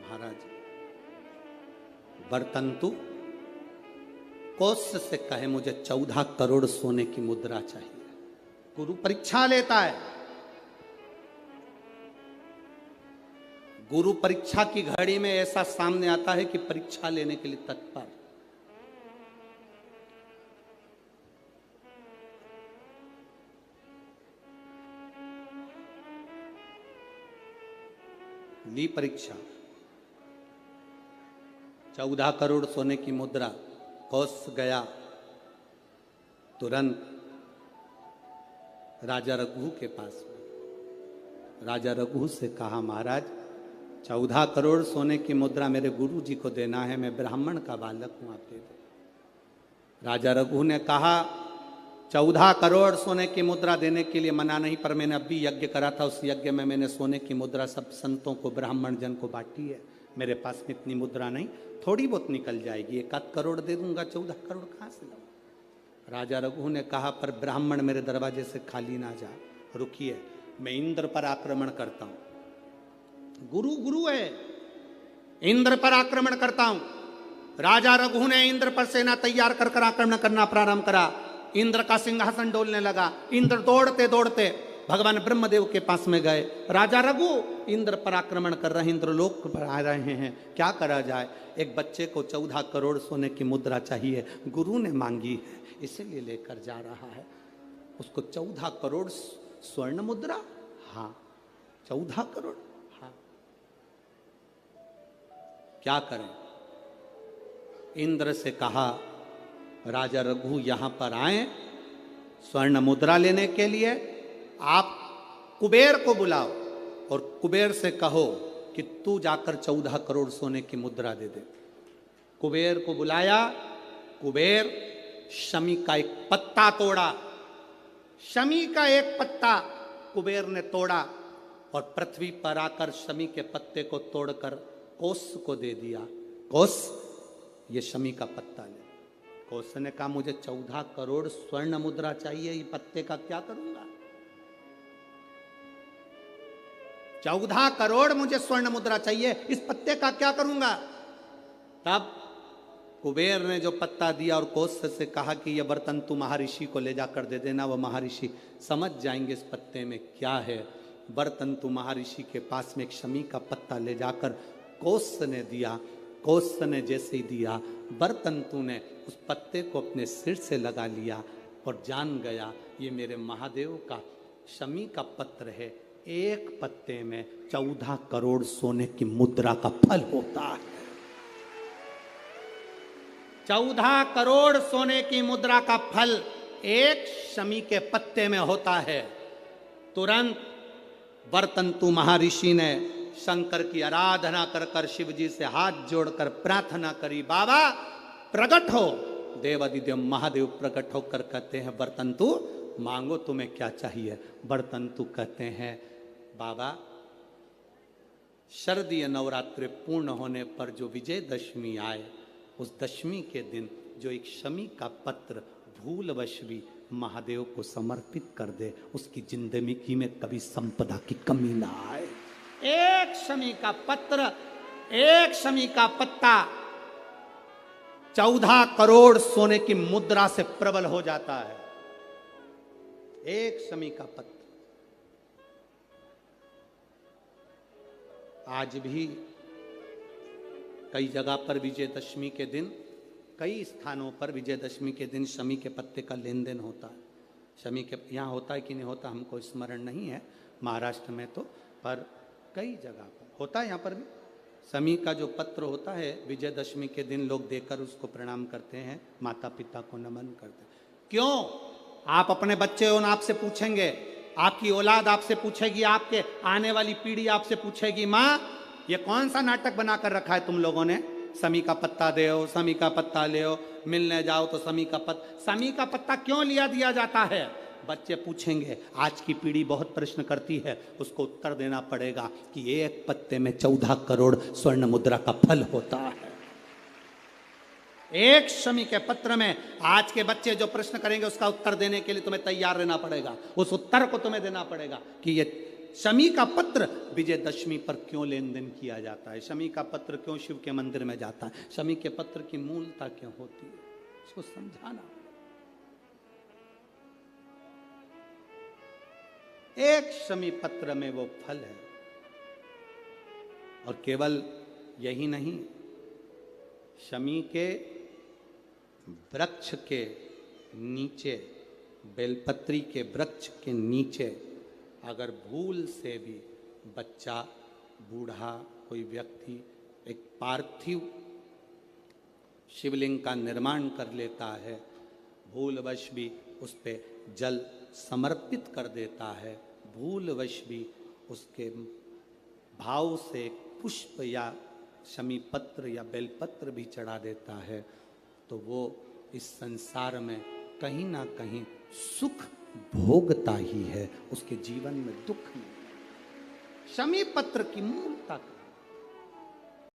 महाराज बरतंतु कौत्स से कहे मुझे 14 करोड़ सोने की मुद्रा चाहिए। गुरु परीक्षा लेता है। गुरु परीक्षा की घड़ी में ऐसा सामने आता है कि परीक्षा लेने के लिए तत्पर। ली परीक्षा, 14 करोड़ सोने की मुद्रा। कौत्स गया तुरंत राजा रघु के पास में। राजा रघु से कहा महाराज 14 करोड़ सोने की मुद्रा मेरे गुरु जी को देना है, मैं ब्राह्मण का बालक हूं, आप दे दो। राजा रघु ने कहा 14 करोड़ सोने की मुद्रा देने के लिए मना नहीं, पर मैंने अभी यज्ञ करा था, उस यज्ञ में मैंने सोने की मुद्रा सब संतों को ब्राह्मण जन को बांटी है। मेरे पास में इतनी मुद्रा नहीं, थोड़ी बहुत निकल जाएगी, 1 करोड़ दे दूंगा, 14 करोड़ कहां से लाऊं। राजा रघु ने कहा पर ब्राह्मण मेरे दरवाजे से खाली ना जा, रुकिए मैं इंद्र पर आक्रमण करता हूं। गुरु गुरु है, इंद्र पर आक्रमण करता हूं। राजा रघु ने इंद्र पर सेना तैयार कर आक्रमण करना प्रारंभ करा। इंद्र का सिंहासन डोलने लगा। इंद्र दौड़ते दौड़ते भगवान ब्रह्मदेव के पास में गए। राजा रघु इंद्र पर आक्रमण कर रहे हैं, इंद्रलोक पर आ रहे हैं, क्या करा जाए। एक बच्चे को 14 करोड़ सोने की मुद्रा चाहिए, गुरु ने मांगी है इसीलिए लेकर जा रहा है। उसको 14 करोड़ स्वर्ण मुद्रा, हाँ 14 करोड़, हाँ क्या करें। इंद्र से कहा राजा रघु यहां पर आए स्वर्ण मुद्रा लेने के लिए, आप कुबेर को बुलाओ और कुबेर से कहो कि तू जाकर 14 करोड़ सोने की मुद्रा दे दे। कुबेर को बुलाया। कुबेर शमी का एक पत्ता तोड़ा। शमी का एक पत्ता कुबेर ने तोड़ा और पृथ्वी पर आकर शमी के पत्ते को तोड़कर कौत्स को दे दिया। कौत्स ये शमी का पत्ता ले। कौत्स ने कहा मुझे 14 करोड़ स्वर्ण मुद्रा चाहिए, ये पत्ते का क्या करूंगा। 14 करोड़ मुझे स्वर्ण मुद्रा चाहिए, इस पत्ते का क्या करूंगा। तब कुबेर ने जो पत्ता दिया और कौत्स से कहा कि यह बरतंतु महर्षि को ले जाकर दे देना, वह महर्षि समझ जाएंगे इस पत्ते में क्या है। बरतंतु महर्षि के पास में एक शमी का पत्ता ले जाकर कौत्स ने दिया। कौत्स ने जैसे ही दिया, बरतंतु ने उस पत्ते को अपने सिर से लगा लिया और जान गया ये मेरे महादेव का शमी का पत्र है। एक पत्ते में 14 करोड़ सोने की मुद्रा का फल होता है। 14 करोड़ सोने की मुद्रा का फल एक शमी के पत्ते में होता है। तुरंत बरतंतु महर्षि ने शंकर की आराधना कर कर शिव जी से हाथ जोड़कर प्रार्थना करी, बाबा प्रकट हो। देवादिदेव महादेव प्रकट होकर कहते हैं बरतंतु मांगो तुम्हें क्या चाहिए। बरतंतु कहते हैं बाबा शरदीय नवरात्रि पूर्ण होने पर जो विजयदशमी आए, उस दशमी के दिन जो एक शमी का पत्र भूलवश भी महादेव को समर्पित कर दे, उसकी जिंदगी में कभी संपदा की कमी ना आए। एक शमी का पत्र, एक शमी का पत्ता 14 करोड़ सोने की मुद्रा से प्रबल हो जाता है। एक शमी का पत्र। आज भी कई जगह पर विजयदशमी के दिन, कई स्थानों पर विजयदशमी के दिन शमी के पत्ते का लेन देन होता है। शमी के यहाँ होता है कि नहीं होता हमको स्मरण नहीं है, महाराष्ट्र में तो, पर कई जगह पर होता है। यहाँ पर भी शमी का जो पत्र होता है विजयदशमी के दिन लोग देकर उसको प्रणाम करते हैं, माता पिता को नमन करते हैं। क्यों? आप अपने बच्चे हो, आपसे पूछेंगे, आपकी औलाद आपसे पूछेगी, आपके आने वाली पीढ़ी आपसे पूछेगी, माँ ये कौन सा नाटक बनाकर रखा है तुम लोगों ने, शमी का पत्ता दे, शमी का पत्ता ले, मिलने जाओ तो शमी का पत्ता क्यों लिया दिया जाता है। बच्चे पूछेंगे, आज की पीढ़ी बहुत प्रश्न करती है, उसको उत्तर देना पड़ेगा कि एक पत्ते में 14 करोड़ स्वर्ण मुद्रा का फल होता है। एक शमी के पत्र में आज के बच्चे जो प्रश्न करेंगे उसका उत्तर देने के लिए तुम्हें तैयार रहना पड़ेगा। उस उत्तर को तुम्हें देना पड़ेगा कि ये शमी का पत्र विजयदशमी पर क्यों लेन देन किया जाता है, शमी का पत्र क्यों शिव के मंदिर में जाता है, शमी के पत्र की मूलता क्यों होती है, इसको समझाना। एक शमी पत्र में वो फल है। और केवल यही नहीं, शमी के वृक्ष के नीचे, बेलपत्री के वृक्ष के नीचे अगर भूल से भी बच्चा, बूढ़ा, कोई व्यक्ति एक पार्थिव शिवलिंग का निर्माण कर लेता है, भूलवश भी उस पे जल समर्पित कर देता है, भूलवश भी उसके भाव से पुष्प या शमी पत्र या बेलपत्र भी चढ़ा देता है, तो वो इस संसार में कहीं ना कहीं सुख भोगता ही है, उसके जीवन में दुख नहीं। शमी पत्र की मूलता